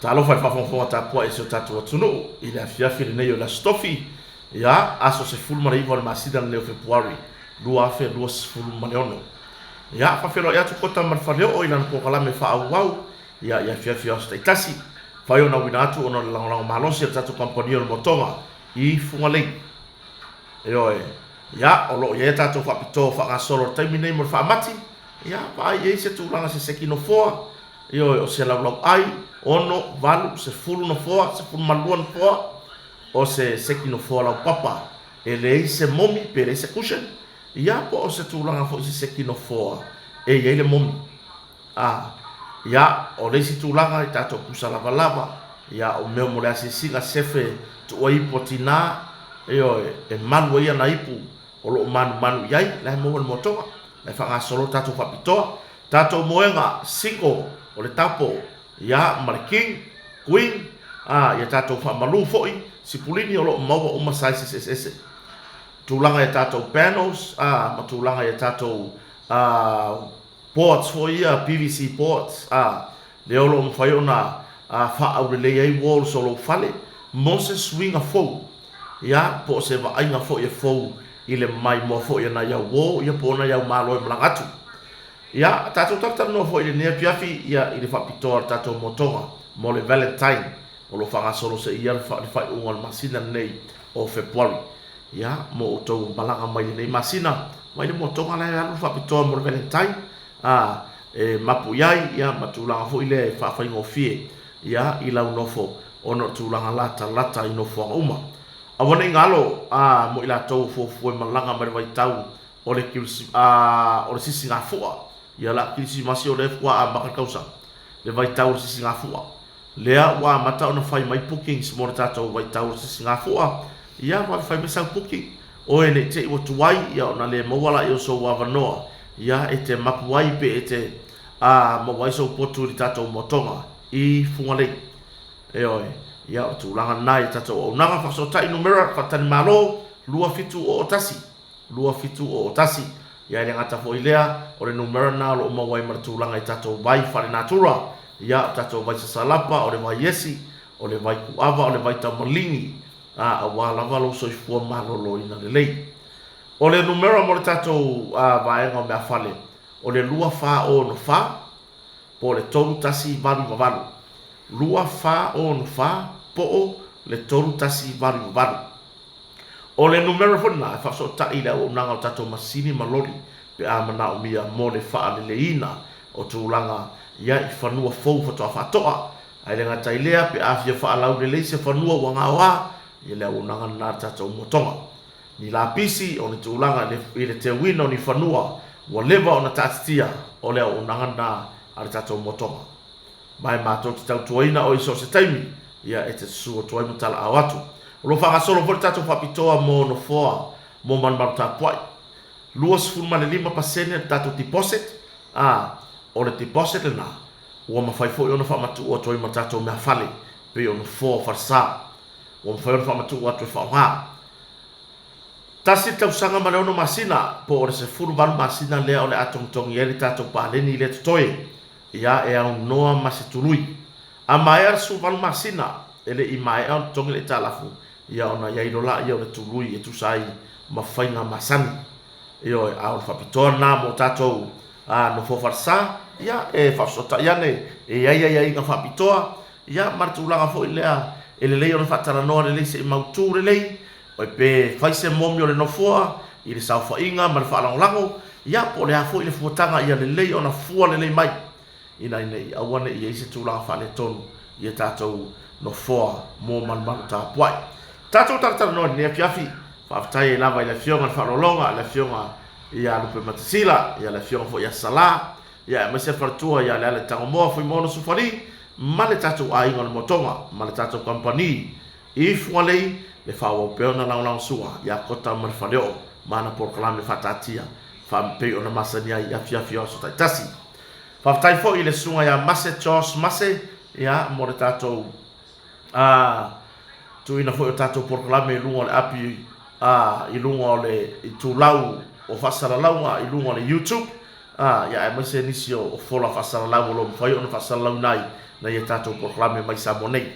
talo fai fa ta po e so tatu tunu ile afia fili nei o la stofi ya aso se fulma le ivon masida le februari lua fe lua fulma le ono ya fa felo ya tu kota mar fa leo ina ko kala me fa au ya fia sta tasi fa yo na winatu ono la malo se tatu company o motonga I funga le yo ya o lo ye tatu fa pito fa ga solo time nei mo fa mati ya pa ye se tu langa se sekino fo yo o se la ai ono valu se fulu no foa se fulu maluan foa o se sekino foa la papa ele se momi pere se cushion ya po o se tulanga fo se sekino foa e ye le momi ya o le si tulanga I tato kusa lava lava ya o meo mo le ase singa sefe tu o ipotina yo e manu ia na ipu o lo manu yai la mo mo toa la fa nga solo tato fa pitoa tato moenga singo o le tapo ya marking queen ya tato fa malu foi si pulini o lo mau o masai se tulanga ya tato panels ma tulanga ya tato ports foi PVC ports le o lo mfai ona fa au le ai wall solo fale mose swing a fo ya po se va ainga fo e fo ile mai mo fo ya na ya wo ya po na ya malo e mlangatu ya tato tata no fo ile ne piafi ya ile fa pitor tato motonga mo le valentine o lo fa solo se ia fa un masina nei o februari ya mo to balanga mai nei masina mai mo tonga la ya fa pitor mo le valentine e mapu yai ya matulanga fo ile fa ngo fie ya ila unofo ono tulanga lata ino fo uma awana ngalo mo ila to fo malanga mai vai tau o le kilsi o le sisi ngafua ya la kilisi masio le fo a bakal kausa le vai tau sisi ngafua lea wa mata ona fai mai bookings mo tato vai tau sisi ngafua ya va fai mesa booking o ene te o tuai ya ona le mo wala yo so wa vanoa ya ete mapuai pe ete mo wai so potu tato motonga I fungale ya tulanga nai tato o nanga fa so tai numero fa tan malo lua fitu o otasi ya le ngata fo ilea o le numero na lo mo wai martulanga tato vai fa natura ya tato vai salapa o le vai yesi o le vai kuava o le vai tamalingi wa la valo so fo malo lo ina le lei o le numero mo tato vai ngo me fale o le lua fa o no fa po le tolu tasi valu valu lua fa o no fa po le tolu tasi valu valu o le numero fona fa so ta ila o nanga tato masini malori pe amana o mia mo le fa le leina o tulanga ya I fanua fou fa to fa toa ai le ngata ilea pe afia fa lau le leise fanua wanga wa ile o nanga na tato motonga ni la pisi o ni tulanga le te wino ni fanua wa leva ona tatia o le o nanga na ar tato motonga mai mato tau tuaina o iso se taimi ya ete suo tuai mutala awatu lo fa solo por tato fa pitoa mo no foa mo man marta poi luas fulma le 5% tato deposit o le deposit na o ma fai fo ona fa matu o tuai matato me fale pe on fo farsa o fa fa matu o tu fa tasi tau sanga ma no masina po o se fulu val masina le o le atong tong yeli tato pa le ni le toe ya e au noa masitului a mai su val masina ele I mai au tong le talafu ya ona ya idola ya le tului e tu sai ma fainga masani yo au fa pitona mo tato no fo farsa ya e fa sota ya ne e ya inga fa pitoa ya martulanga fo ilea ele le ona fa tara no le se mautu le o pe fai se momio le no foa I le sa fa inga ma fa lango ya po le afo ile fotanga ya le ona fua le mai ina awana I se tulanga fa le tonu ia tatou no foa mo man ta puai tatou tartar no ne fiafi fa tai lava ile fionga fa longa la fionga ia lupe matasila ia la fionga fo ia sala ia ma se fartua ia le tango mo fo mono sufari ma le tatou ai ngol motonga ma le tatou company if wale le fa o peona la sua ia kota mar fa leo mana por klame fa tatia fa pe ona masania ia fiafi o so tasi fa tai fo ile sunga ia masse chos masse ya mo le tatou tu ina fo tatou proclame lungo le api I lungo le I tu lau o fasala launga I lungo le YouTube ya mai se nisi o fola fasalalau lo fai ona fasalalau nai na ia tatou proklame mai Samonei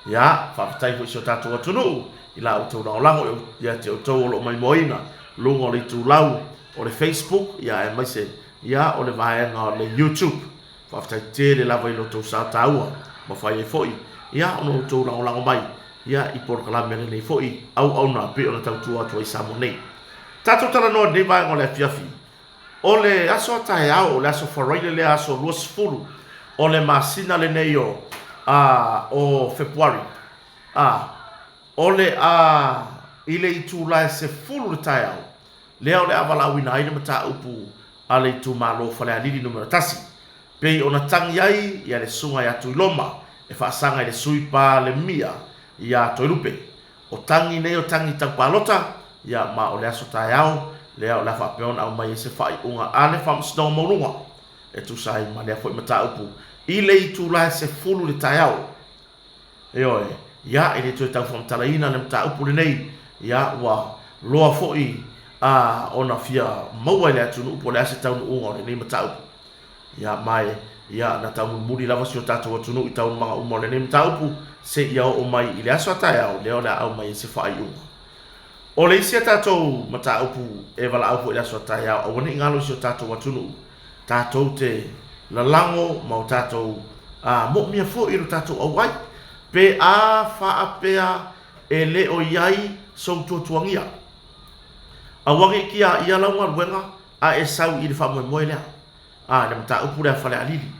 ya faafetai foʻi so tatou atunuu i la outou lagolago ia te outou o loo mai moina luga o le itulau o le Facebook ia e mai se ia o le vaega o le YouTube faafetai tele lava i lotou saotaua ma fai ai foʻi ia ona outou lagolago mai ia i proklame lenei foʻi auauna pe ona tautua atu ai Samonei tatou talanoa lenei vaega o le afiafi o le aso ataeao o le aso faraile le aso 20 o le masina lenei o Februari o le i le itulae se fulu le taeao lea o le avalauina ai le mataupu a le itumālo falealili numero tasi pei ona tagi ai ia le suga i atu i loma e faasaga i le sui pa le mia ia toilupe o tagi nei o tagi taupalota ia ma o le aso taeao lea o le faapeona au mai se faaiʻuga a le faamasinoga mauluga e tusai ma lea foʻi mataupu i le itulae se fulu le taeao e oe ia i le toe taufamatalaina le mataupu lenei ia ua loa foʻi ona fia maua i le atunuu po le ase taunuuga o lenei mataupu ia mai ia na taumunumuli lava si o tatou atunuu i taunumaga uma o lenei mataupu seʻia oo mai i le aso ataeao lea o le aau mai se faaiʻuga o le isi a tatou mataupu e valaau foʻi le aso ataeao aua neʻi galo si o tatou atunuu tatou te lalago ma o tatou moʻomia foʻi i lo tatou auai pe a faapea e le o iai soutuatuagia auagi kia ia laugaluega a e sau i le faamoemoe lea le mataupu le afalealili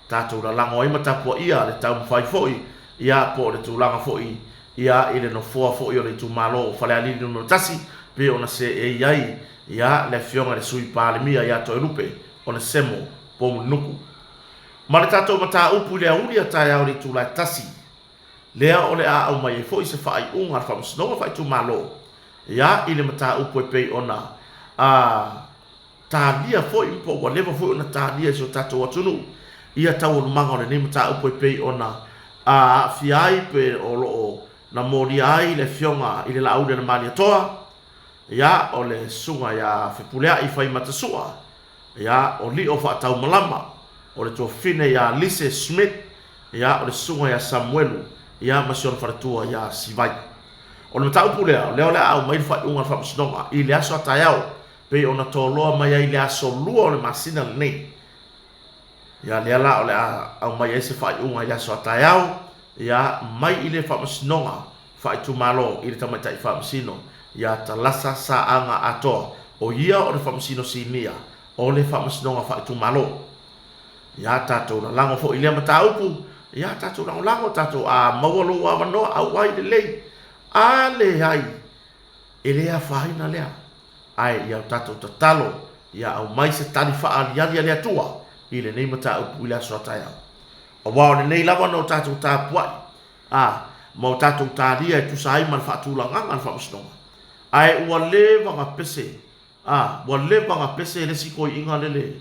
tatou lalago ai ma tapuaʻia le taumafai foʻi ia po o le tulaga foʻi ia i le nofoa foʻi o le itumālo o falealili numero tasi pe ona se e ai ia le afioga le sui palemia ia toe lupe ona semo po munuku ma le tatou mataupu i le auli ataeao le itulae tasi lea o le a au mai e foʻi se faaiʻuga le faamasinoga faaitumālo ia i le mataupu e pei ona talia foʻi po ua leva foʻi ona talia so tatou atunuu ia taualumaga o lenei mataupu e pei ona aafia ai pe o loo na molia ai le fionga i le laʻaule na maliatoa ia o le suga ia fepuleaʻi fai matasua ia o li o faataumalama o le tuafine ia Lise Smith ia o le suga ia Samuelu ia ma se ona faletua ia Sivai o le mataupu lea o le au mai le faaiʻuga le faamasinoga i le aso ataeao pei ona toloa mai ai le aso lua o le masina lenei ia lea la o le au mai ai se faaiʻuga i le aso ataeao ia mai i le faamasinoga faaitumālo i le tamaitaʻi faamasino ia talasa saaga atoa o ia o le faamasino sinia o le faamasinoga faaitumālo ia tatou lalago foʻi lea mataupu ia tatou lagolago tatou maua lou avanoa auai lelei a leai e lē afaina lea ae ia o tatou tatalo ia au mai se tali faaaliali a le atua i lenei mataupu i le aso ataeao auā o lenei lava na o tatou tapuaʻi ma o tatou talia e tusa ai ma le faatulagaga le faamasinoga ae ua lē vaga pese le sikoiʻiga lele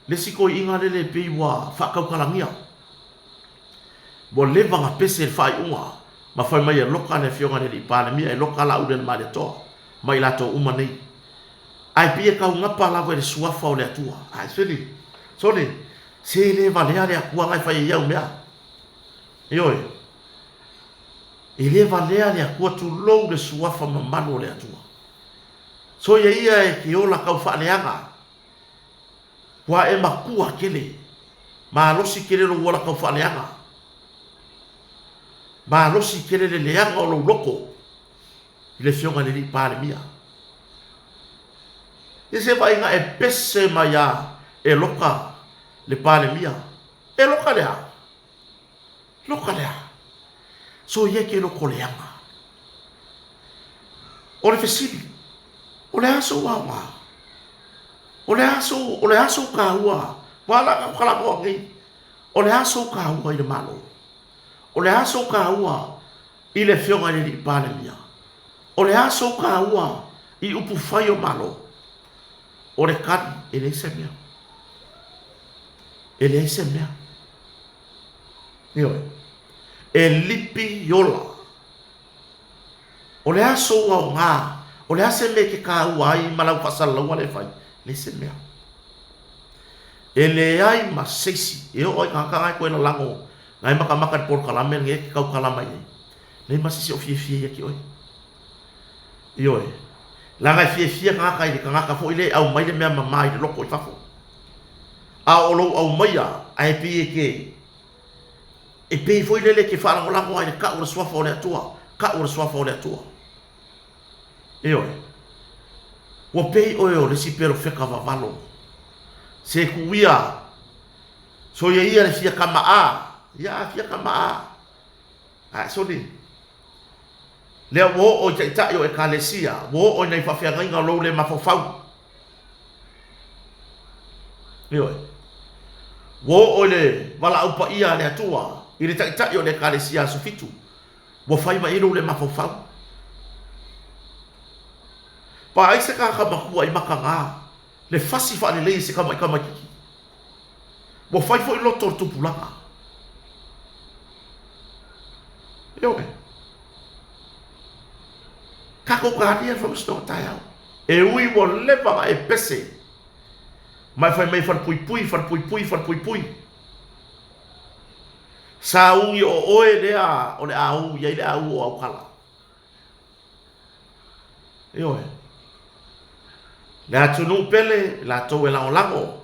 le sikoiʻiga lele pei ua faakaukalagia ua lē vaga pese le faaiʻuga ma fai mai e loka le fionga le palemia e loka la ude le maliatoa mai latou uma nei ai pia kaugapa lava le suafa o le atua ai soli se le valea le akua ngai fai iau mea ioi e le valea le akua tu lou le suafa mamano o le atua so ia e ke ola kau faaleanga wa e makua kele ma losi kele lo wala kau faaleanga ma losi kele le leanga o lo loko i le fionga le li palemia e se vai nga e pese mai a e loka le palemia e loka lea so ye ke loko leanga o le fesili o le aso wawa o le aso ka ua wala ka kala ko ngi o le aso ka ua i le malo o le aso ka ua i le fionga le li palemia o le aso ka ua i upu fai o malo o le kani e le se mea e lipi yola o le aso ua o ngā o le ase me ke ka ua ai malau fasalau le fai le se mea ele ai masesi e o ka ka ko na lango ngai maka por kalame nge ka kalama ye nei masesi o fie ki oi io e la ngai fie ka ka fo ile au mai le me mai le loko i fafo a o lo au mai ai pie ke e pe fo ile le ke fa la lango ai ka o swa fo le tua io e o pe o le si pero feka va valo se kuia so ia le fia kama a so ni le wo o ta yo e kalesia wo o nei fa fia nga lo le mafofau yo wo o le wala upa ia le atua i le ta yo le kalesia so fitu wo fai ma ilo le mafofau pa ai se ka makua i makanga le fasi fa le se kama kiki wo fai fo ilo tortu pulanga yo kako kadia from sto taya e ui wo leva e pese mai fai mai far pui sa ungi o oe lea o le au ia le au o au kala yo la tunu pele la to e la lango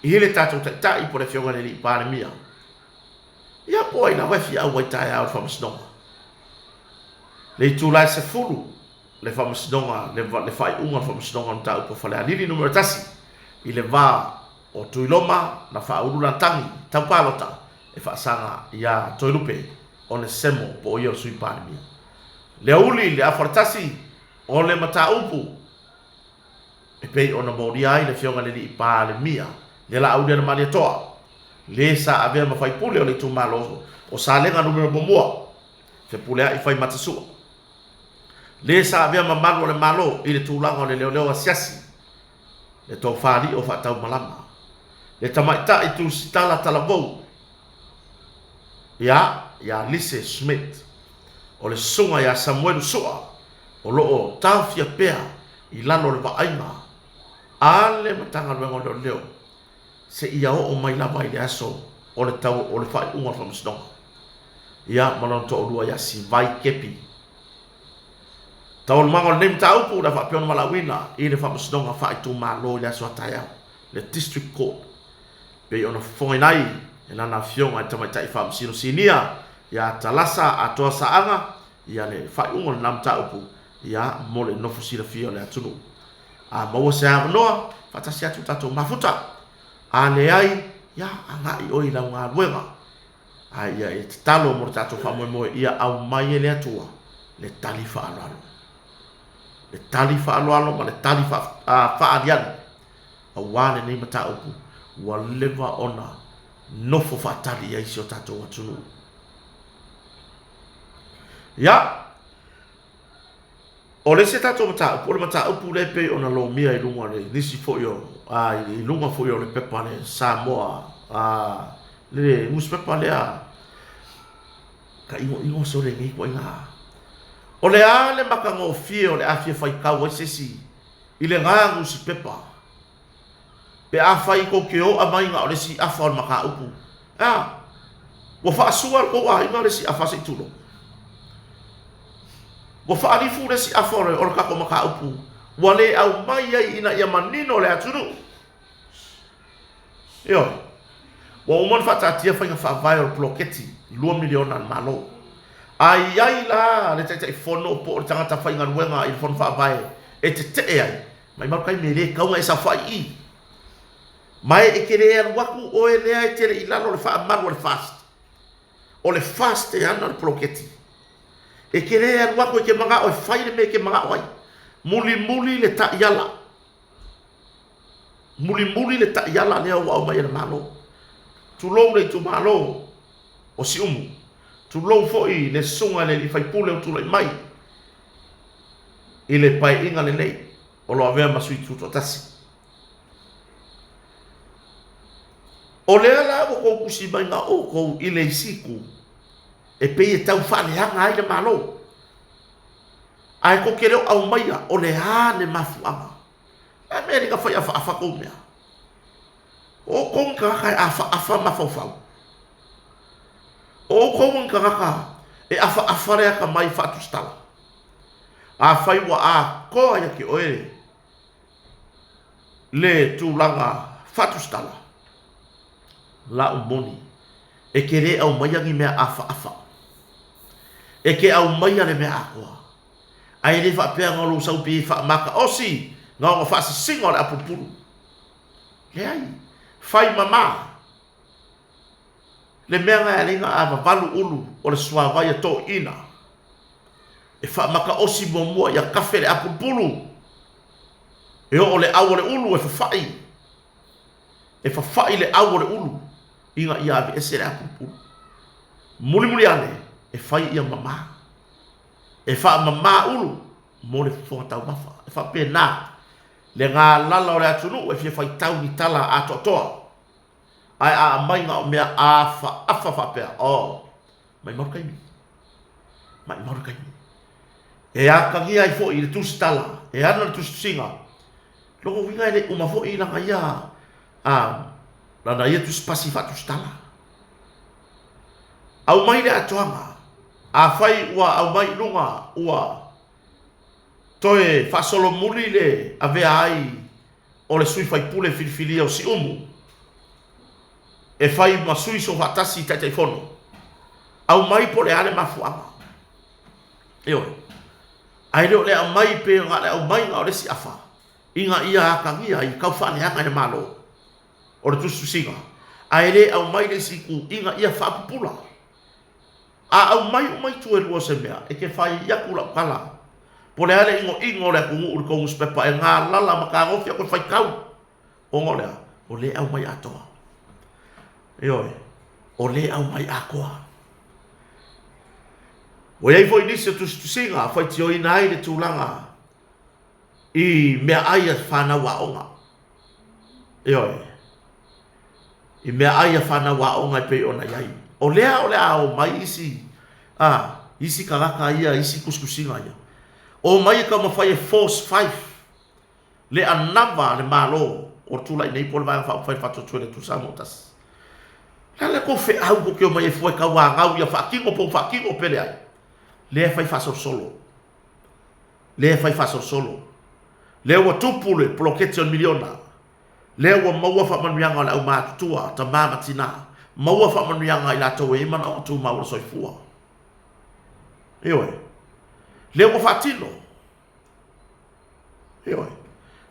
ile tato ta i por fionga le pa mia ia poi na vai fia o tai out from snow le tu la se fulu le from snow le fai unga from snow on ta po fale ali numero tasi ile va o tuiloma na fa ulu la tangi ta palota e fa sanga ia toilupe on semo po io sui pa mia le uli le afortasi o le mata upu e pei ona moria le fionga le pa le mia le la audia ma le toa le sa ave ma fai pule o le tu malo o sa le numero momoa se pule ai fai matasu le sa ave ma malo le malo i le tu langa le leo asiasi le to fari o fa tau malama le tamaita i tu sitala talabo ya Lise Smith o le sunga ya Samuel Soa o loo tafia pea i lalo le vaainga ale matanga luengo leo se ia o mai lava i le aso o le tau o le fai unga from snow ia malon to olua ya si vai kepi tau le mango nem tau pu da fa pion malawina i le from snow fa i tu malo le aso ataya le district court pe ona foinai e lana fionga tamaita i fam sino sinia ya talasa atoa saanga ia le fai unga nam tau pu ia mole no fusila fio le atunu a maua se noa fatasi atu tato mafuta ale ai ya anga i oi la nga luenga ai ya e talo mo tato fa mo ia au mai le atua le talifa alo ma le talifa fa adian a wane ni mata upu wa leva ona no fo fatali ai so tato atunu ya o le se tato mata upu le pe ona lo mia i lunga le nisi fo yo i lunga fo yo le pepa le Samoa le mus pepa le ka ingo so le ngi ko nga o le ale makango fie o le afie fai kau sesi i le nga mus pepa pe a fai ko ke o amai nga o le si afa o maka upu wo fa suar ko ai nga le si afa se tulo wo fa ali fu le si afa o ka ko maka upu wale au mai ai ina ia manino le atunu yo wo mon fata tia fa fa vai o bloketi 2 miliona malo ai la le tete fono po tanga ta fa ngan wenga il fon fa vai e te ai mai mar kai mele ka nga sa fa i mai e kere an waku o ele ai tere ilalo le fa mar o le fast e an bloketi e kere an waku ke manga o fa ile me ke manga wai muli le ta yala muli le ta yala le o mai le malo tu lo le tu malo o si tu lo foi le sunga le fai pule tu le mai ile pai inga le nei o lo avea masui tu tasi o le ala ko kusi mai nga o ko ile siku e pe e tau fa le hanga ai le malo ai ko kere au mai o le ha le mafuanga Amerika fai afa ko mea O kong kaka afa mafau. O kong kaka afa rea ka mai fatu stala. A fai wa a koa ya ki oere. Le tūlanga fatu stala. La umoni. E ke re au maiangi mea afa. E ke au maia le mea akoa. Ai le whapea ngolo sau pi whamaka osi. Ngā ngā whasi singo le apupuru. Le ai. Whai mama. Le mea ngai alinga a wawalu ulu. O le suawai a tō ina. E whamaka osi mua ia kafe le apupuru. E o le au le ulu e whawhai. E whawhai le au le ulu. Inga ia ave ese le apupuru. Muli ane. E whai ia mama. E wha mama ulu. Mo le whongatau mafa. E wha pēnā. Le ngā lala o le atunu. E fia whai tau ni tala a totoa. Ai a mai ngā o mea afa whapea. Mai maru kaimi. Mai maru kaimi. E a kangia i fo i le tusi tala. E ana le tusi singa. Longo winga ele umafo i langa ia lana ia tu spasi fatu stala au mai le atoanga a fai ua au mai lunga ua toe fasolo muli le avea ai o le sui fai pule filfilia o si umu e fai masui so fatasi tai fono au mai po le ale mafuanga eo ai le au mai pe ngale au mai ngale si afa inga ia kangia i kau whane hanga ne malo. O le tusu singa. A ele au mai le siku inga ia whapupula. A au mai o mai tue lua se mea. E ke whai iaku la kala. Po le ale ingo le kungu uri kongu spepa. E ngā lala maka ngofia koe whai kau. O ngolea. O le au mai atoa. Eoi. O le au mai akoa. O iei fo inisi tusu singa. Whai tio ina ai le tūlanga. I mea aia whana waonga. Eoi. I mea aia whana waonga i pei ona iai. O lea o mai isi. Isi karaka ia, isi kuskusinga ia. O mai ka mawhai e force 5. Le anava le malo. O tula i nei pole vai whai whato tue le tusamotas. Lale ko fe au ko keo mai e fue ka wangau ia whakingo pele ai. Lea whai whasor solo. Lea whai whasor solo. Lea wa tupule plokete on miliona. Lea wa maua whamanuianga le au mātutua ta māmatina. Maua whamanuianga i la tau e mana o tu maua soifua. Eoi. Lea wa whatino. Eoi.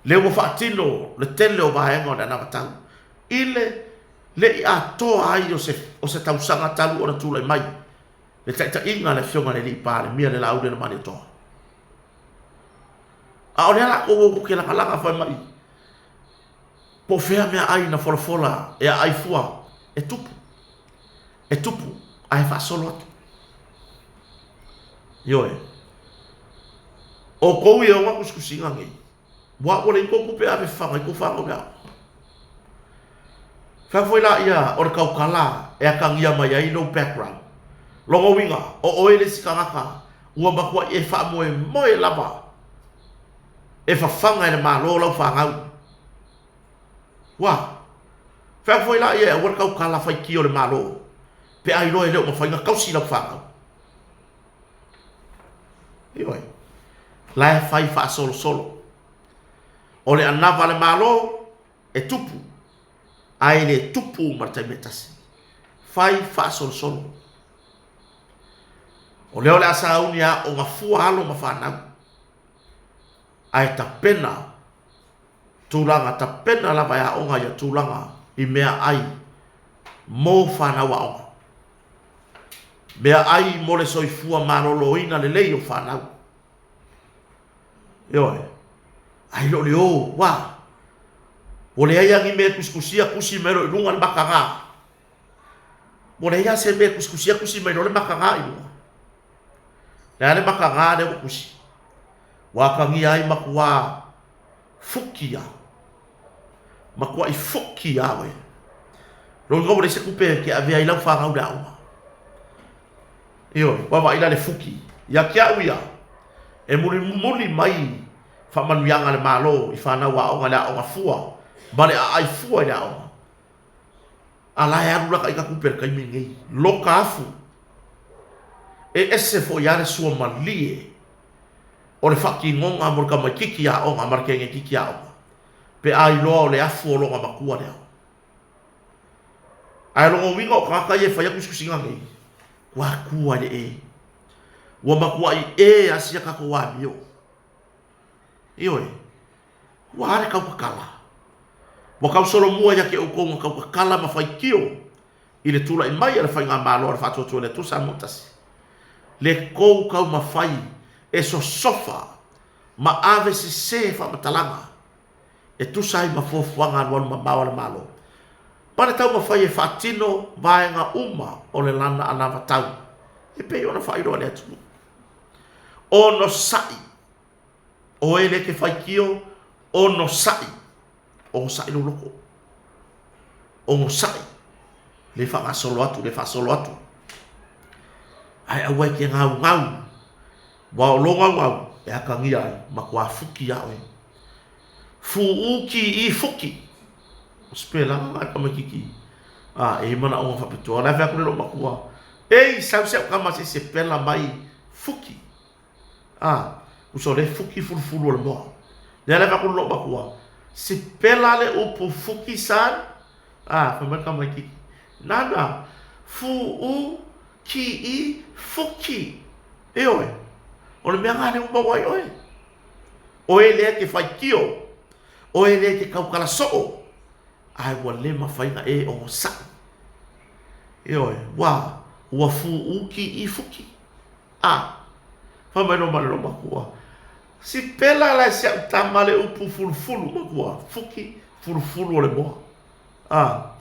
Lea wa whatino le tele o vahenga o le anamatau. Le i atoa ai o se tausanga talu o na tula i mai. Le taita inga le fionga le li pāle mia le laude na mani toa. A o lea o ke langa whai mai. Po fea mea ai na fola e ai fua. E tupu. E tupu. Ai wha solo atu. Ioe. O kou e o wakuskusinga ngei. Wa o le ikoku pe ave whanga. Iko whanga mea. Whawhoi la ia o le kaukala. E a kangia mai ai no background. Longo winga. O oele si kangaka. Ua makua e wha moe lava. E whawhanga e le malo lau whangau. Wa. Whawhoi la ia o le kaukala whai ki o le malo. Pe ai loe leo mawhainga kausi lau whangau. Ioi. Lai whai wha solo. O le anava le malo e tupu. Ai le tupu martai metasi. Whai wha solo. O leo le asa unia o ngafua alo mawhanau. Ai ta pena tūlanga, ta pena lava ya onga ya tūlanga i mea ai mō whanau a onga. Mea ai mo le soifua marolo ina le lei o whanau. Eoi. Ai lo leo, wa. O le aia ngi mea kuskusia kusi mero i runga le makanga. O le aia se mea kuskusia kusi mero le makanga i runga. Le makanga le kusi. Wakangi ai makua fukia. Makua i fukia we. Rongo le se kupe ke avea ila whangau da uma. Io, wawa ila le fuki. Ya kia uia. E muli mai whamanuianga le malo i whanau a onga lea onga fua. Bale a ai fua i lea onga. ala ya rula ka kuper kai mingi loka afu ese fo yare sua malie o le faki ngonga mo ka makiki ya o ngamar ke ngi kiki ya o pe ai lo le afu lo ngama kuwa le ai lo wingo ka ka ye fa ya kusinga ngi wa kuwa le wa makua i asia ka ko wa bio iyo wa are ka kala wa ka solo mua ya ke o ko ka kala ma fai kio ile tula i mai ala fai ngamalo ala fatu tu le tu sa mutas le ko ka ma fai e so sofa ma ave se fa matalanga e tu sai ma fo fuanga no ma bawa malo para tau ma fai e fatino vai nga uma o le lana ana vatau e pe ona fai ro le tu ono sai o ele ke fai kio ono sai o sai no loko o sai le fa solo atu ai awe ke ngau wa longa ngau e akangia ma kwa fuki ya we fuuki I fuki spela ma kama kiki e mana o fa pito na fa ko lo makua sa kama se pela mai fuki usole fuki fulfulu le mo le fa ko lo makua se pela le upu fuki san fa ma kama kiki nana fu ki fuki oe o le mea ngane umba wai o ele ke fai kio o ele ke kaukala soo ai wa le mawhainga o sa oe wa fu ki fuki whamai no male no makua si pela la si tamale upu fulfulu makua fuki fulfulu o le moa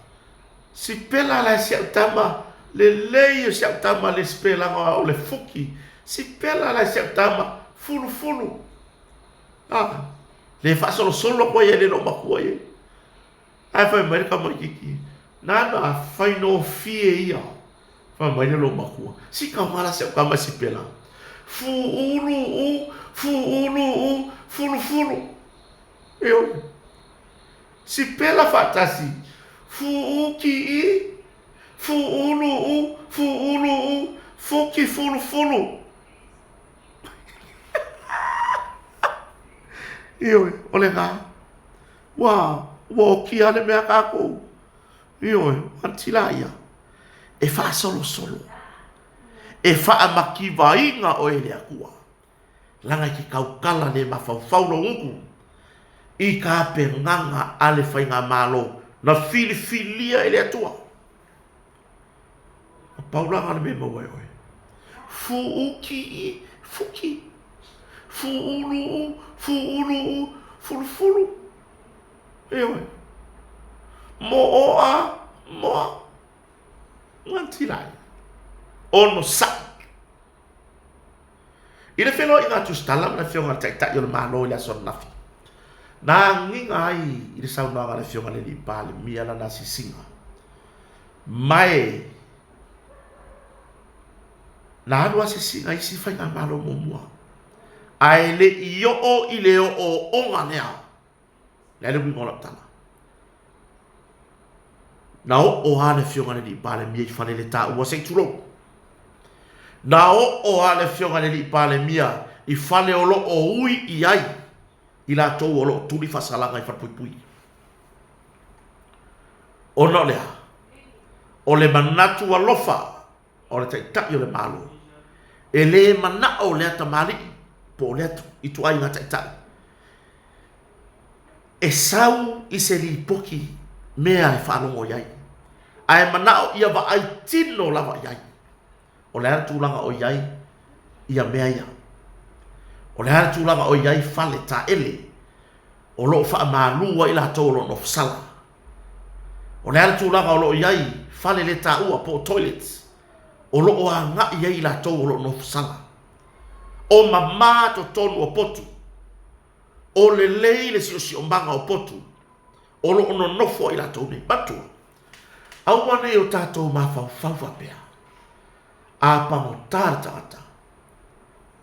si pela la si tama le leio si tama le spela o le fuki si pela la si tama fulu le fa solo ko ye le no makua ye ai fa mai ka mai ki nana fa no fie ia fa mai le no makua si ka mala si ka si pela fulu si pela fatasi fuki fuki fulu ole nga wa ki ale me kako antila ia e fa solo e fa maki vainga o ele akua langa ki kaukala le mafau no ungu I ka penganga ale fainga malo na filia ele atua paula ngana me mo wai fuki fulu moa ngantilai ono sa ile felo ina tu stalam na fionga tak yo malo la son nafi na nginga ai ile sa na ngala fionga le pale mia la na sisinga mai na do sisinga isi fa na malo momua ai le yo ile o onganea la le ngona tana na o hane fionga le pale mia fa le ta o se tulo na o ale fionga le pale mia I fale o lo o ui I ai I la tau o lo tuli fasalanga I whapui o no lea o le manatu alofa o le taitai o le malo e le mana o lea tamari po lea I tu ai ngā taitai e sau I se li poki mea e whanongo iai ai mana o ia wa ai tino lava iai o le hara tūlanga o iai ia mea ia o le hara tūlanga o iai fale ta ele o lo wha mālua ila tōlo no fsala o le hara tūlanga o lo iai fale le ta ua po toilet o lo o a ngā iai ila tōlo no fsala o mamā to tonu o potu o le lei le si o mbanga o potu o lo ono nofo ila tōne batua au wane o tātou mawhawhawha pia a pango tātata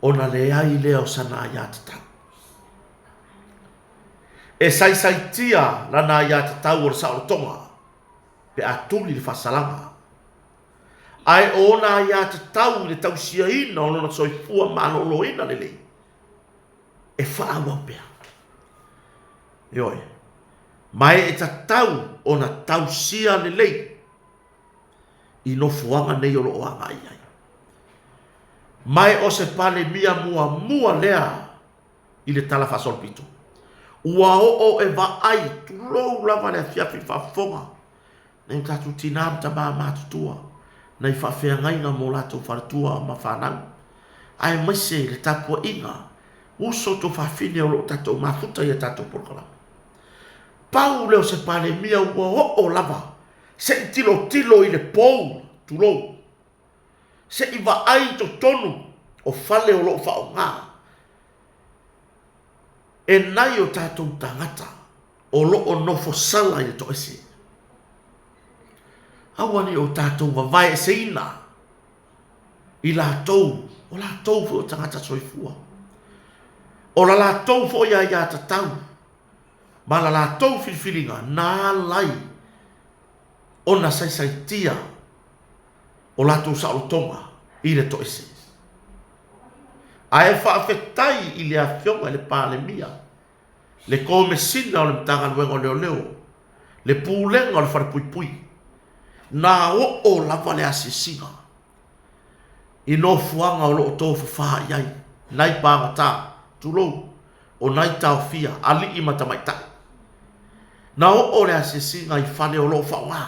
ona le ai leo sana ia tatau e sai tia lana ia tatau o sa o tonga pe atuli le fasalanga. Ai ona ia te tau le tau sia ina o lona soifua malolo ina le lei. E whaawa pia. Ioi. Mai e ta tau o na tau sia le lei. I no fuanga nei o lo oanga ai ai. Mai o se pale mia mua lea i le tala fasol pito. Ua o e va ai tu lou lava le fiafi fafonga. Nei tatu tinam ta matutua. Nei whawhea ngainga mo lato wharatua ma whanau. Ai maise le tapua inga. Uso to whawhine o lo tato mafuta ia tato porkala. Pau leo se pale mia ua o lava. Se tilo i le pou tu lou. Se iwa ai to tonu o fale o lo whao ngā. E nai o tato tangata o lo o nofo sala i le to esi. Awani o tato wa vai se ina. I la tou, o la tou fo o tangata soifua. O la tou fo ia ia ta tau. Ma la tou filfilinga nā lai. O na sai tia. O la tou sa o tonga i le to esi. A e whaafetai i le awhionga le pāle mia. Le kōme sina o le mtanga luenga leo. Le pūlenga o le wharapui. Nā o lava le asisinga. I no fuanga o lo tofu wha iai. Nai pānga tā, tulou. O nai tau fia, ali i matamaitai. Nā o le asisinga i whane o lo whaunga.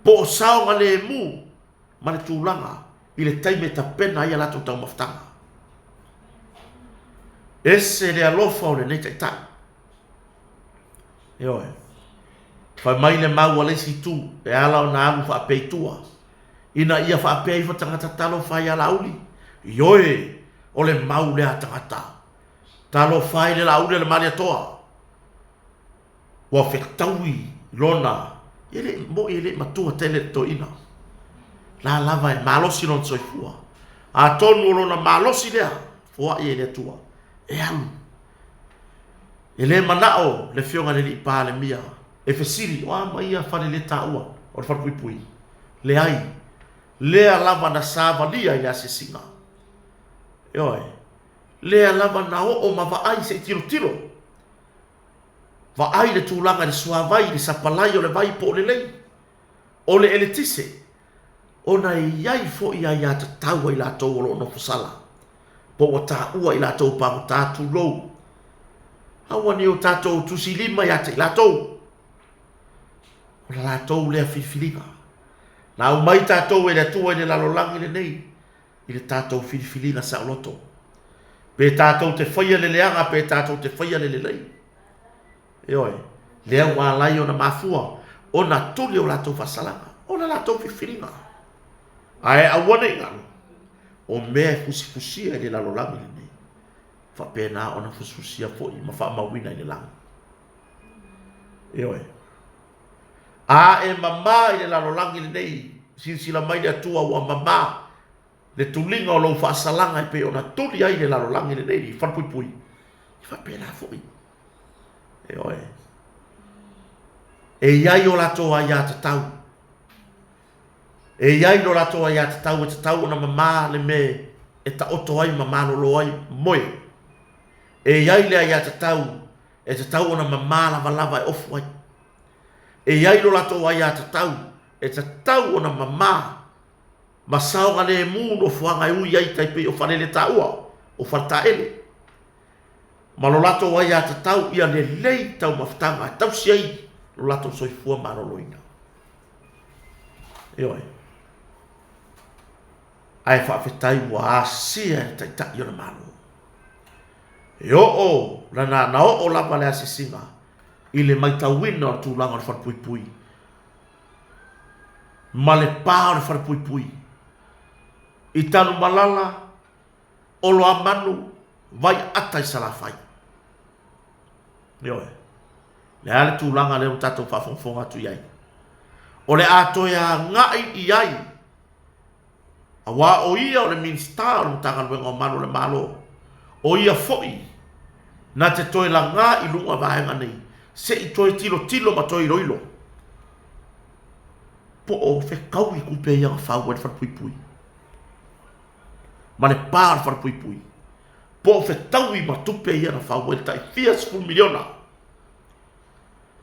Po o saonga le mu, ma le tūlanga, i le taime ta pena ia lato tau maftanga. Ese le alofa o le nei taitai. Ioe. Whai mai le mau alesi tu, e ala o na alu wha peitua. Ina ia wha pei wha tangata talo whai ala uli. Ioe, o le mau le a tangata. Talo whai le la uli le mani atoa. Wa whektaui, lona. Ele matua tele to ina. La lava e malosi non soifua. A tonu lona malosi lea, fua i ele tua. E alu. Ele manao le fionga le li pa le mia. E fesiri, o ama ia whare le taua, o le wharapui. Le ai, lea lava na sāvalia i le asesinga. Ioe, lea lava na o ma ai se tiro. Ai le tūlanga le suavai, le sapalai o le vai po le lei. O le eletise, o na iai fo ia ia ta taua i la tau o lo no fusala. Po o ta ua i la tau pa o tātu lou. Awa ni o tātou tusilima ia te i la tau. O la tau lea filfilinga. Na o mai tātou e le tua i le lalolangi le nei. I le tātou filfilinga sa loto. Pe tātou te whaia le leanga, pe tātou te whaia le lei. Eoi, lea wā lai o na mafua. O na tuli o la tau fasalanga. O na la tau filfilinga. Ae awane ingalo. O mea fusifusia i le lalolangi le nei. Fa pena o na fusifusia foi. Ma fa mawina i le langa. Eoi. A e mama i le lalolangi le nei. Sila mai le atua ua mama. Le tulinga o lau whaasalanga i pe o na tuli ai le lalolangi le nei. I whanpui. I whapena foi. E oe. E iai o lato ai a te tau. E iai o lato ai a te tau. E te tau o na mama le me. E ta oto ai mama lolo ai moe. E iai le ai a te tau. E te tau o na mama lava lava e ofu ai. E iai lo lato ai a te tau. E te tau o na mama. Ma saonga le mu no fuanga e ui ai taipe o whanele ta ua. O whanta ele. Ma lo lato ai a te tau ia le lei tau maftanga. E tau si ai lo lato soifua ma roloina. E oi. Ai whaafetai wa asia e taitai o na malo. E o lana na o lava le asisinga. I le mai tauina o tūlanga o wharapui. Ma le pā o wharapui. I tanu malala o lo amanu vai atai salafai. Nioe. Le ale tūlanga leo tatou whafonfonga tu iai. O le atoia ngai i ai. A wā o ia o le minsta o le mtanga luenga o manu le malo. O ia foi. Na te toi la ngā i lunga vaenga nei. Se i toi tilo ma toi roilo. po o fe kau I kupe ia fa wa fa pui pui ma le par fa pui pui po fe tau I matupe ia na fa wa tai fias fu miliona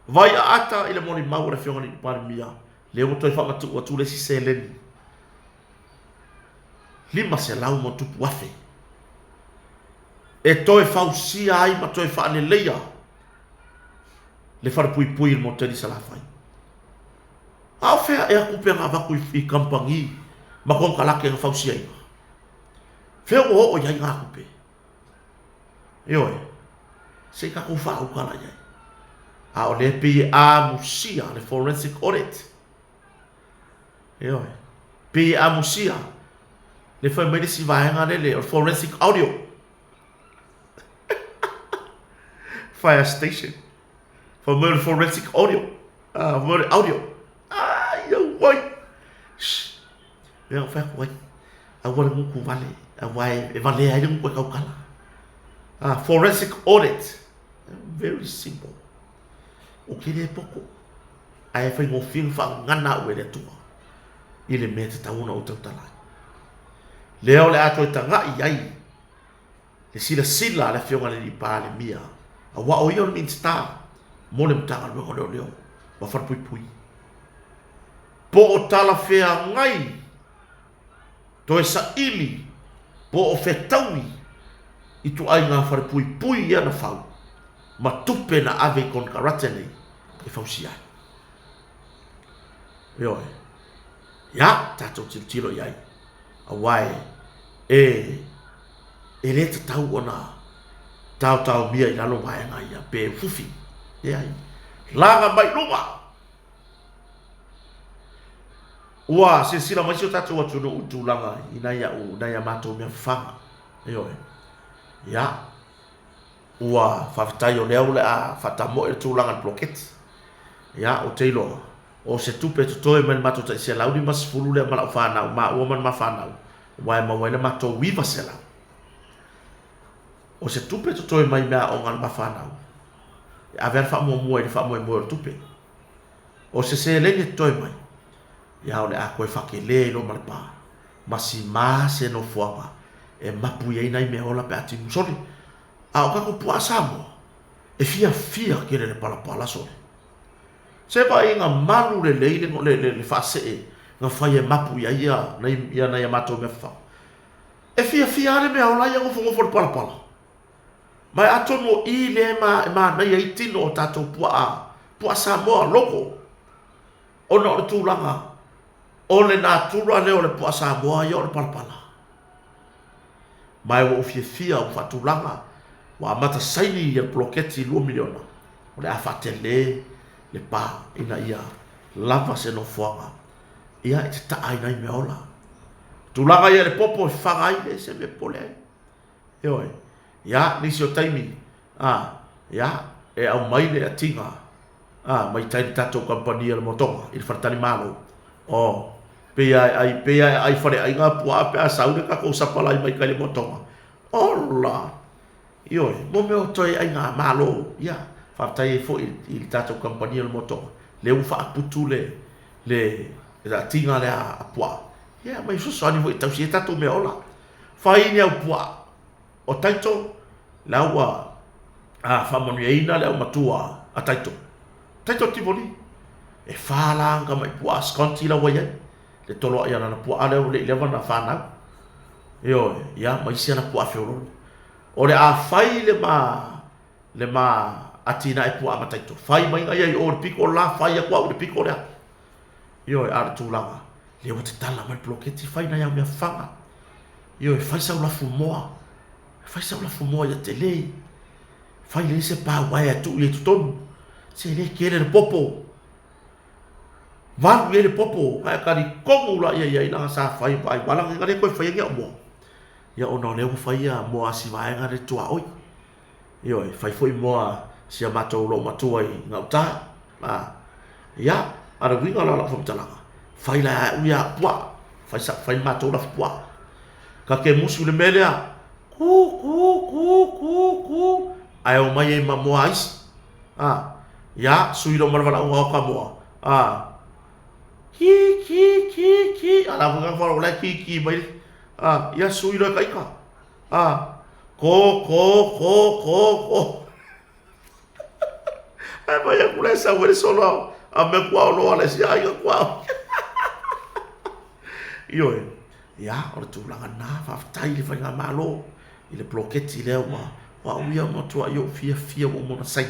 vai ata ile moni mau le fionga ni par mia le o toi fa matu o tu le si selen lima se lau mo tu wafe e toi fa usia ai ma toi fa ne leia le fa pui pui mo te di sala fai a fe e ku pe nga va ku I kampangi ma kon kala ke fa usia ai fe o ya nga ku pe yo se ka ku fa u kala ya a o le pi a musia le forensic audit yo pi a musia le foi medisi vai nga le forensic audio fire station for murder forensic audio murder audio yo wai yo fa wai a wala mu ku vale a wai e vale ai mu ko kala forensic audit very simple o que é pouco aí foi um filme fa ngana o ele tu ele mete ta una o tata la leo le ato tanga ai le sila le fionga le pa le mia a wa o yo min sta mo le tanga lo leo wa far pui pui po o tala fea ngai to esa ili po o fetaui I tu ai ngā far pui pui ia na fau ma tupe na ave con karatene e fausia yo ya tato tilo yai awai e le tau ona tau mia I lalo mai nga ia pe fufi ya laga mai luma wa se sila mai so tato watu no utulanga ina ya u na ya mato me fanga yo ya ua faafetai o lea ule a faatamoʻi le tulaga bloket ia o teilo o se tupe totoe ma le matou taʻisia lauli ma sefulu lea ma laʻu fanau maua ma le mafanau uae maua le matou iva se lau o se tupe totoe mai mea aʻoga le mafanau e ave ale faamuamua I le faamoemoe o le tupe o se selegi totoe mai ia o le a koe faakele I lo ma le pā ma simā se nofoaga e mapu ai nai mea ola pe ati musoli a o kako pua samo e fia kere le pala sole se pa inga malu le leile le fase e nga fai e mapu ia na mato me fa e fia ale mea ola ia ngofo le pala mai ato no I le ma na ia itino o tato pua samo loko ona o le tūlanga o le nā tūra leo le pua samo ia o le pala mai o fia o fatulanga wa mata saini ya bloketi 2 miliona o le afatele le pa ina ia lava se no foanga ia e ta ai nai me ola tulanga ia le popo fanga ile se me pole yo ia ni so taimi ia e au mai le atinga mai tai tato kompania le motonga il fartani malo o pe ai fare ai nga pua pe saúde ka ko sapala mai ka le motonga ola yo mo me o toi ai nga malo ia fa tai fo il tato kompania le motonga le u fa putule le la tinga le a pua ia mai so so ni vo tau si tato me ola fa ini au pua o taito la wa fa mo ni ina le matua a taito tivoli e fa la nga mai pua sconti la wa ia le tolo ia na pua ale le va na fa na yo ia mai sia na pua feolo o le a fai le ma atina e pua ma taito fai mai ai o piko la fai a kwa o piko le yo a tu la le o te tala mai bloketi fai na ia me fanga yo fai sa la fumoa ya tele fai le se pa wa ya tu le ton se le quiere le popo va le popo ai ka di komu la ia ina sa fai vai wala ngare ko fai ngia mo ya ono le ko fai ya mo asi vai ngare tua oi yo fai foi mo si amato lo matua i ngauta ya ara winga la fo tala fai la uya pua fai mato la pua ka ke musu le melea ku ai o mai ma mo ais ya suilo marvala o ka mo ki ala vanga fala ola ki mai ia sui lo kai ka ko ai vai a kula sa wele solo a me kwa lo ala si ai kwa io ia o tu langa na fa tai le fanga malo ile bloketi le wa uia mo tu ayo fia mo mo sai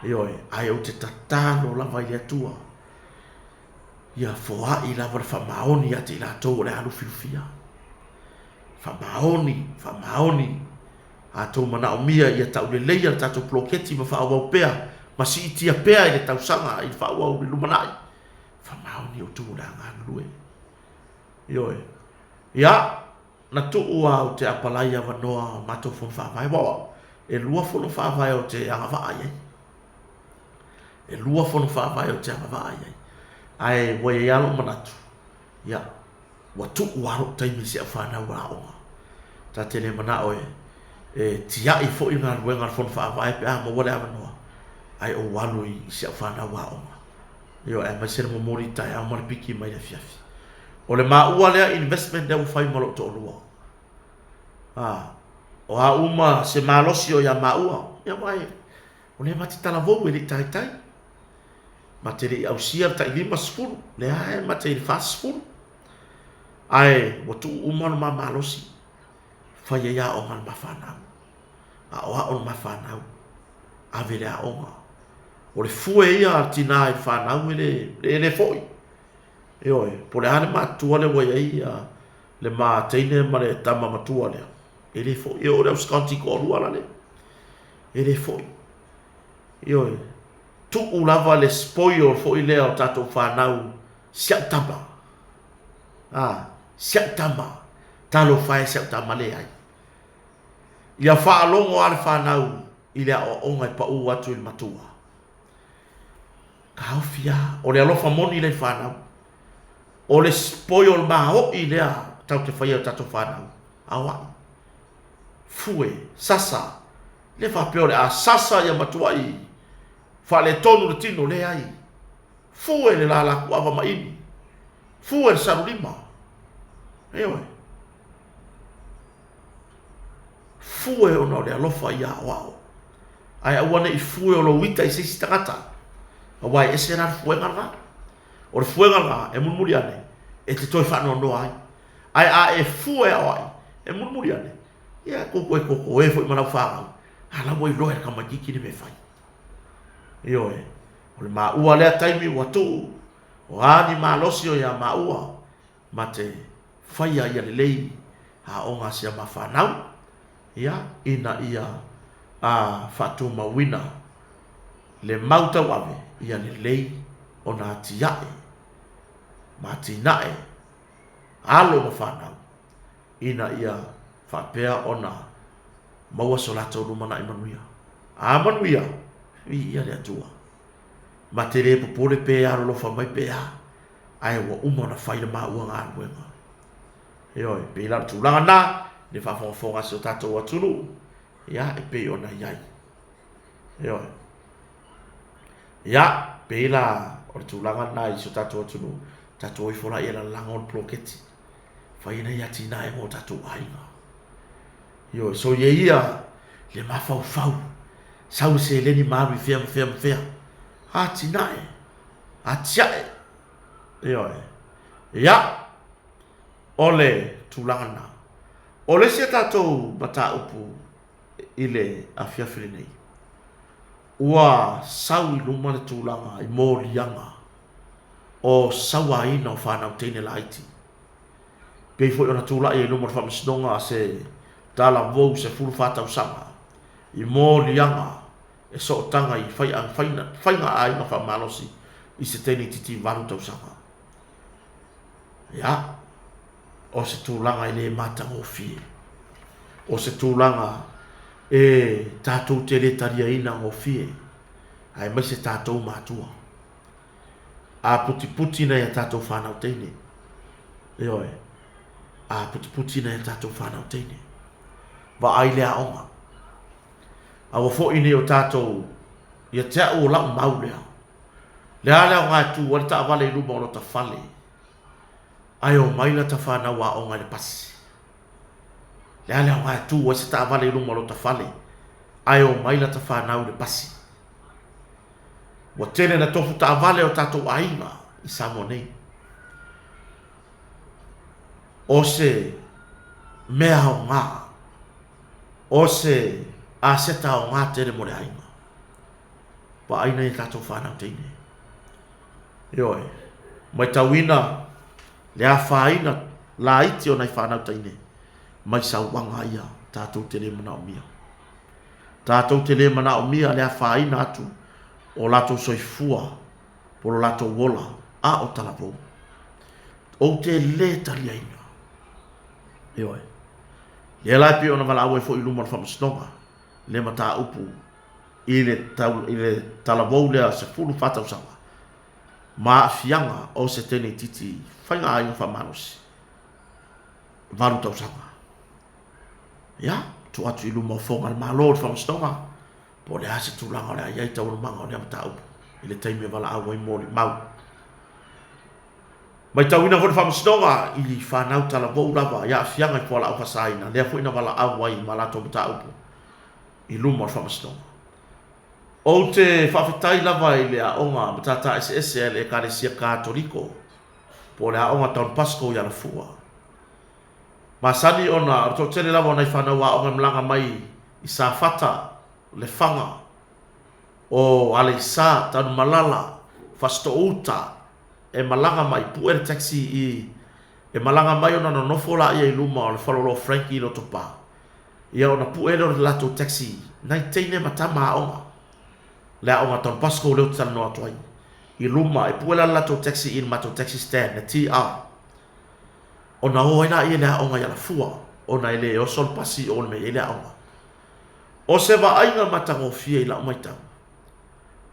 io ai o te tatalo la vai le tua ia foa i la fa maoni ati la to le alu fia fa maoni a to mana o mia ia tau le leia tatu bloketi ma fa au pea ma si itia pea i le tau sanga i fa au lu manai fa maoni o tu la ngalue io ia na tu ua o te apalai a wanoa mato fon fa vai wa e lua fon fa vai o te anga vai e lua fon fa vai o te anga vai ai wa ia lo manatu ia wa tu ua ro taimi se fa na wa o ta tele mana o e tia i fo ina wenga fon fa vai pe mo wala no ai o walu i se fa na wa o io e ma ser mo morita e amor piki mai le fiafi o le maua lea investment de fai malo to lua o a uma se malosi o ya maua ya mai o le mati tala vo le tai materi au sia ta lima sfuru le ai materi fast food ai o tu uma ma malosi fai ya o man mafana o mafana a vele a o le fue ia tina i fana le foi io por ane matua le wa ia le ma teine ma le tama matua le ele foi io le scanti ko ruala le ele foi io tu ulava le spoil foi le o tato fanau siatama siatama talo fai siatama le ai ia fa longo al fanau ile o ngai pa u atu il matua kaufia o le alofa moni le fanau o le spoil ma o i lea tau te whaia tato whanau awa fue sasa le whapeo le a sasa ia matua i whale tonu le tino le ai fue le la ku ava maini fue le sarulima ewe fue ona le alofa ia wao ai awane i fue o lo wita i sisi tangata awai esera fue nganga o le fuenga e murmuri ane e te toi whanau noa ai a e fue ai e murmuri ane ia koko e foi manau whāngau ala mo i loe ka magiki ni me whai io o le maua lea taimi watu o ani malosi o ia maua ma te whaia ia le lei a onga sia ma whanau ia ina ia a whatu mawina le mauta wame ia le lei o nā tiae ma tinae alo ma whanau ina ia whapea o nā maua solato rumana i manuia a manuia ia le atua ma te re popole pe aro lo whamai pe a ai wa umana whaina maa ua ngā ruenga eoi pe ila tūlanga nā ne whawhawhonga so tato wa tunu ia e pe ona iai eoi ia pe ila o le tūlanga nā i so tato wa tunu tato i fora ia la langon ploketi whaina ia tina e mo tato ainga eoi so ye ia le mawhau sau se leni maru i fea a tinae a tiae eoi ia ole tūlanga ole se tatou mata upu ile afiafile nei ua sau i luma le tūlanga i mō lianga o sawa ina o whanau teine laiti pei fo i ona tūla i luma le whamisinonga se tala vou se furu whatau sanga i mō lianga e so tanga i whainga ai ma whamalosi i se teine titi varu tau sanga ia o se tūlanga i le matang o fie o se tūlanga e tātou te le taria ina o fie ai mai se tātou mātua a puti na ia tātou whanau teine eoi a puti na ia tātou whanau teine wa ai lea onga a wa fo ine o tātou ia tea o lau mau lea Le ala o ngā tu wale ta avale i luma o lo ta fale. Ai o maila ta whana wa o ngā le pasi. Le ala o ngā tu wale ta avale i luma o lo ta fale. Ai o maila ta whana o le pasi. Wa tene na tofu ta avale o tato aina i samo nei. O se mea o ngā. O se a seta o ngā tere mo le aina. Pa aina i tato whana o teine. Ioi, mai tauina le a whaina la iti o nei whanau taine. Mai sau wanga ia tātou te le mana o mia. Tātou te le mana o mia le a whaina atu o lato soifua polo lato wola a o talapou. O te le taliaina. Ioi, le lai pi o na wala awe fo ilu mana whamasnonga le mata upu i le talapou lea se fulu whatau sawa. Ma fianga o se tene titi whainga ai wha manosi. Varu tau sanga. Ya, tu atu ilu mau whonga ma lord whamastonga. Po le ase tūlanga o le aiai tau manga o le amata upu. I le taime wala awa i mōri mau. Mai tau ina hori whamastonga i whanau tala vau lava. Ya, fianga i poala au whasaina. Lea fu ina wala awa i malato amata upu. I luma o whamastonga. O te whawhetai lava i lea onga matata SS le Ekalesia Katoliko po lea onga taun Pasko i ala fua. Masani ona o tō tele lava nei whanau a onga mlanga mai i sa fata le whanga o ale i sa tanu malala fasto uta e malanga mai puere taxi e malanga mai ona no nofola ia i luma o le whalolo Frankie i loto pa. Ia ona puere o le lato taxi nai teine matama a onga. Lea o ngā Pasko leo tala no atuai. I luma, e puela lato taxi in mato taxi stand, na TR. O na o ina i lea o ngā yala fua. O na ele o sol pasi o me i lea o ngā. O se wa ainga matango fia i la umaitau.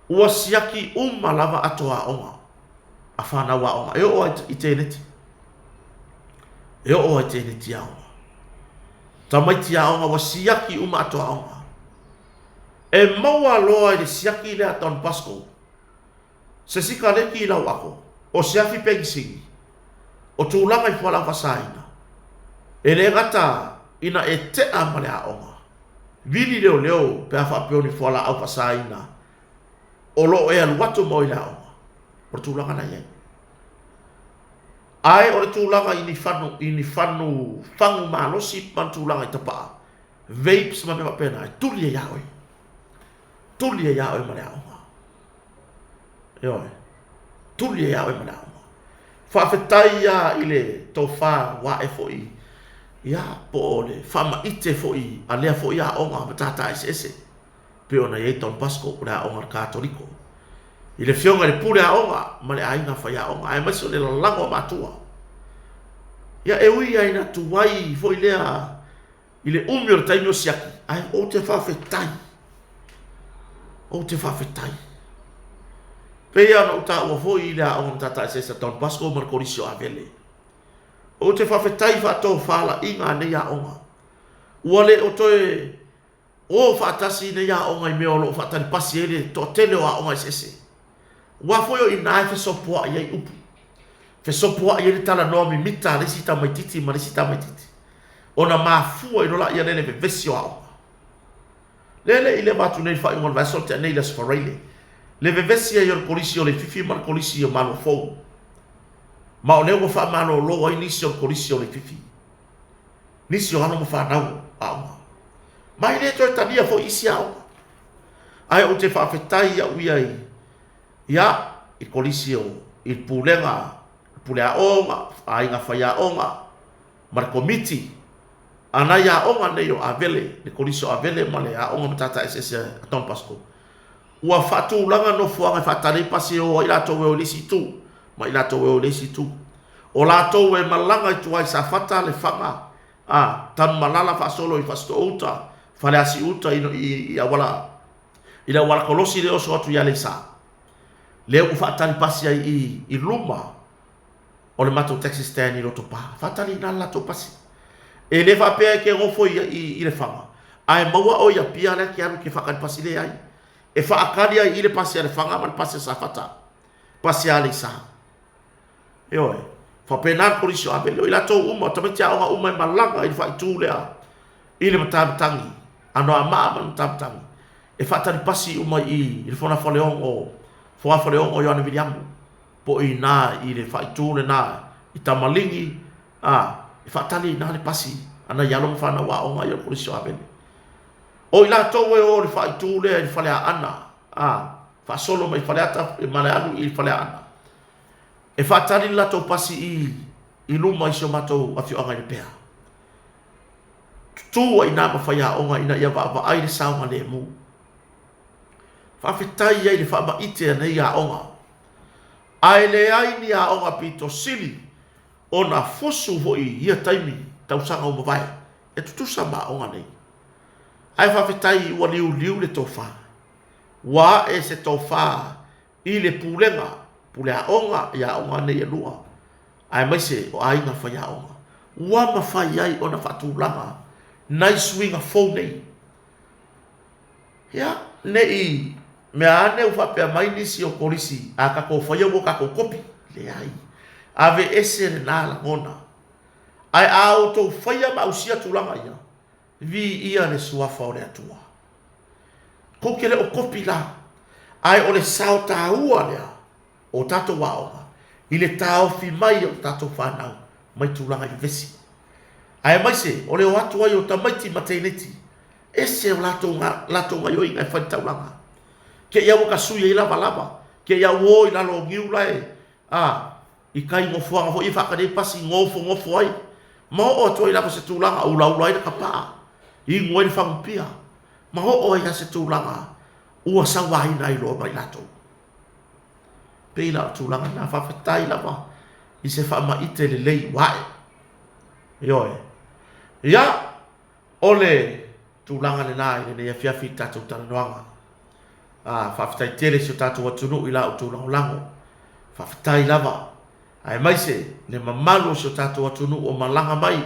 Ua siaki lava atoa o ngā. A whana wa o ngā. E o i te neti. E o i te neti a o ngā. Ta maiti a o ngā wa siaki atoa o ngā. E maua loa i le siaki lea taun Pasko. Se sika leki i lau ako. O siafi pengising. O tūlanga i whala wasaina. E le gata ina e te ama lea onga. Vili leo leo pe a whapeoni whala au wasaina. O lo e aluatu mo i lea onga. O tūlanga na iei. Ai o le tūlanga ini whanu whangu malosi man tūlanga i tapaa. Vapes ma me mapena e tuli e yaoi. Tuli e yaoi ma lea onga. Ioi. Tuli e yaoi ma lea onga. Whawhetai ia i le tau wha wa e fo i. Ia po le whama ite fo i. A lea fo i a onga ma tata ese. Pe ona i taun Pasko lea onga Katoliko. I le fionga le pure a onga ma le ainga whai a onga. Ai maso le lango matua. Ia e ui aina tuwai fo i lea i le umi o le taimi o siaki. Ai o te whawhetai. O te whawhetai. Pea na uta ua fo i lea onga tata ese taun Pasko ma le korisio a vele. O te whawhetai whato whala inga nei a onga. Ua le o toe o whaatasi nei a onga i mea o lo whaatani pasi ele to tele o a onga ese. Ua foio i nai whesopua i ei upu. Whesopua i ele tala noa mi mita resita mai titi ma resita mai titi. Ona mafua i rola i anene ve vesio a onga. Lele i le watu nei wha ingon vasol te nei las whareile. Le ve vesia i o korisio le fifi ma korisio mano fou. Ma o leo mo wha mano loa i nisi o korisio le fifi. Nisi o hano mo wha nau a onga. Mai le toi tania fo isi a onga. Ai o te whawhetai a uia i. Ia, i korisio, i pulenga, pulea onga, a inga whaia onga, mar komiti, anai a onga nei o a vele, ni korisio a vele male a onga matata ese a taun Pasko. Ua whatu langa no fuanga whatare pasi o i lato weo lisi tu, ma i lato weo lisi tu. O lato we malanga i tuai sa whata le whanga, a tan malala whasolo i whasto uta, whale asi uta i a wala kolosi le oso atu i ale sa. Leo u whaatari pasi ai i luma o le mato taxi stand i roto pa. Whaatari na lato pasi. E le whapea ke ngofo i le whanga. Ai maua o ia pia le ke anu ke whakari pasi le ai. E whaakari ai i le pasi a le whanga man pasi sa whata. pasiale sa yo fa pena ko riso abe lo ila to uma to metia o uma malanga i fa tu le ile matatangi ano ama matatangi e fa tani pasi uma i il fona fa leon o yo na vidiambu po ina ile fa tu le na itamalingi e fa tani na le pasi ana yalo fa na wa o ma yo ko riso abe o ila to we o fa tu le fa le ana fa solo mai fa le ata male anu il fa le ana e fa tani la to pasi i luma i so mato a fio anga le pea tu ina ma fa ya onga ina ya va ai le sa le mu fa fitai ia le fa ba ite na ia onga ai le ai ni a onga pito sili ona fosu ho i ia taimi tau sanga o vai e tu sa ba onga nei ai fa fitai wa liu le tofa wa e se tofa i le pulenga pulea onga ya onga nei lua ai mai se o ai nga fa ya onga wa ma fa ai ona fa tu langa nai swing a phone nei ya nei me ane u fa pe mai ni si o polisi a ka ko fa yo ka ko kopi le ai ave ese na la ona ai auto fa ya ma usia tu langa ya vi ia le sua fa o le atua ko kele o kopi la ai o le sauta ua le o tato waonga i le tau fi mai o tato whanau mai tūlanga i vesi ai mai se o le o atu ai o tamaiti mateineti e se o lato nga yoi ngai whantaulanga ke iau ka suia i lava ke iau o i lalo ngiu lai i kai ngofuanga ho i whakane pasi ngofo ai ma o atu ai lava se tūlanga au lau lai na ka paa i ngoi ni whangumpia ma o i se tūlanga ua sawai nai lo mai lato pela tulanga na fa fatai lava i se fa ma ite le lei wae yo ya ole tulanga le nai le ya fia fita tu tanwanga fa fatai tele so tatu watunu ila tulanga lango fa fatai lava ai mai se le mamalo so tatu watunu o malanga mai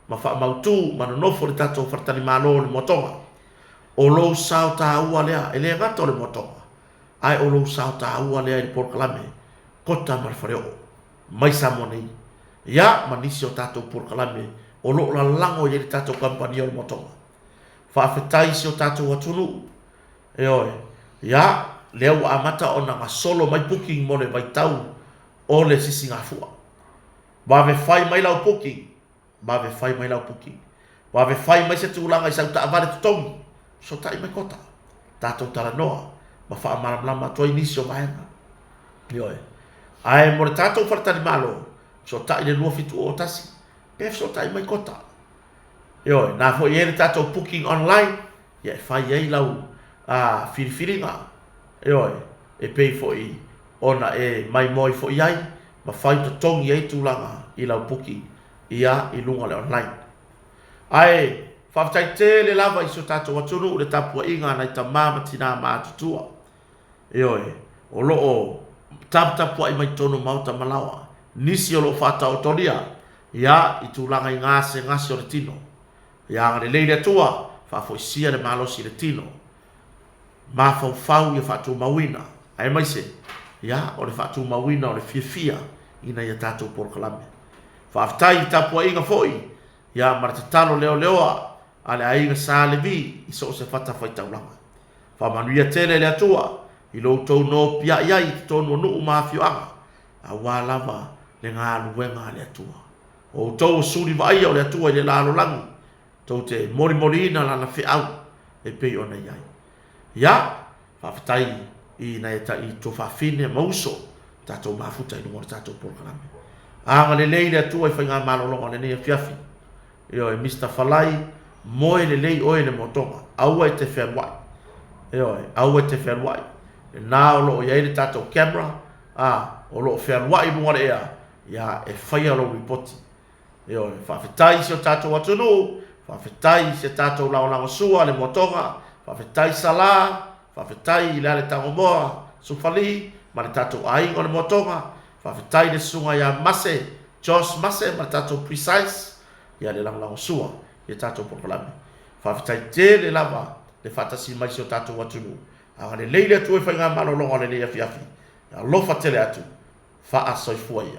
ma fa mautu manonofo le tatu fartani malo le motonga o lo sauta ua lea ele gato le motonga ai o lo sauta ua lea i porkalame kota marfareo mai samoni ya manisi o tato porkalame o lo la lango i tato kampani o motonga fa afetai si o tato watunu ya leo amata ona nga solo mai booking mo le vai tau o le sisingafua ba ve fai mai lau booking ba ve fai mai se tulanga i sauta avale tutongi so tai mai kota tato taranoa ma fa amala to inisio vaenga ai mo tato fartani malo so tai le lua fitu o tasi pe so tai mai kota na fo ye tato booking online ye fa ye lau filifilinga e pay for i ona e mai moi fo ai ma fai to tongi ai tulanga i lau booking ia i lunga le online ai fa tai te le lava i so tato watunu le tapua inga na ita mama tina ma tutua o lo o tapua i mai tono mauta malawa nisi o lo fata o toria ia i tulanga i ngase o le tino ia le leile tua fa fo sia le malo si le tino ma fau ia fatu mawina ai mai se ia o le fatu mawina o le fia ina ia tato porkalame fa aftai tapua inga foi ia martatalo leo ale ainga sa le vi i so se fata fai taulanga fa manuia tele le atua i lo tau no pia ia i tonu no mafio anga a lava le ngā luenga le atua o tau suri vai o le atua i le lalo langu tau te mori ina la fe au e pe ona iai ia fa fatai i na eta i to fa fine mauso tato mafuta i no tato porkalame anga le leile atua i fai ngā malolonga le ne fiafi e Mr. Falai moe le lei oe le motonga aua e te whenwai aua e te whenwai nā o loo iai le tātou camera o loo whenwai mua le ea ia e whaia lo ripoti whawhetai si o tātou atunu whawhetai si o tātou laonanga sua le motonga whawhetai sala whawhetai i lea le tango moa sufali ma le tātou aingo le motonga whawhetai le sunga ia mase Josh Mase ma le tātou precise ia le laonanga sua e tato porkalame fa fitai te le lava le fatasi mai si o tato watunu anga le leile tu e whainga malolonga le lea fiafi alofa tele atu fa asoifua ia